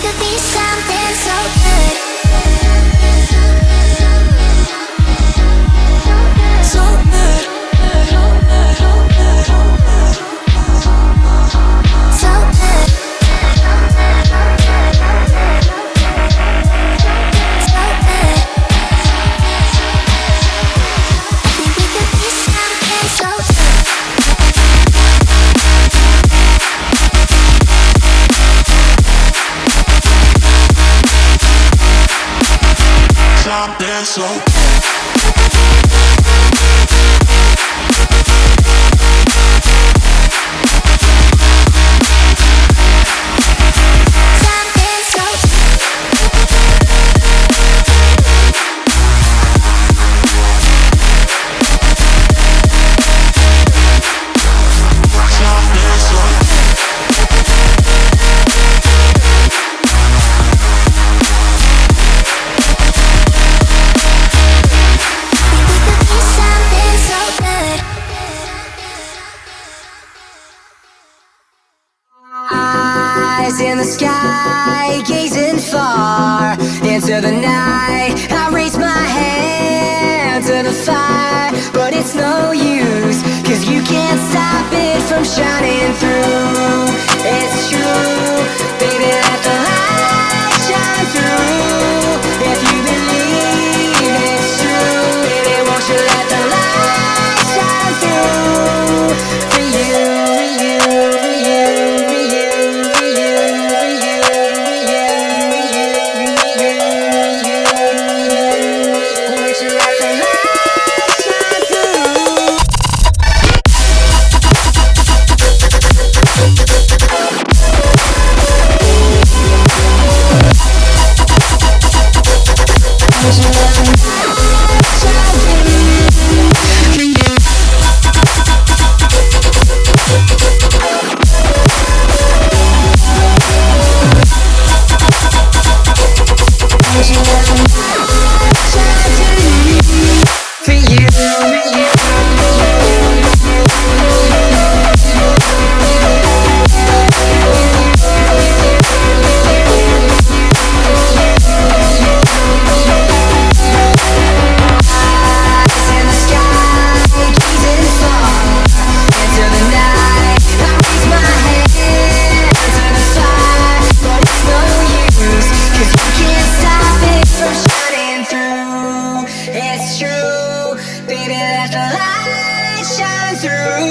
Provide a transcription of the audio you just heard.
could be something so good. So good. So good. So good. I think we could be something so good. Something so in the sky, gazing far into the night. I raise my hand to the fire, but it's no use, 'cause you can't stop it from shining through. It's true, baby, let the light shine through. If you believe it's true, baby, won't you let the light shine through? For you, for you, for you, for you, for you, for you, for you, for you, for you, won't you let the light shine through? It's true, baby, let the light shine through.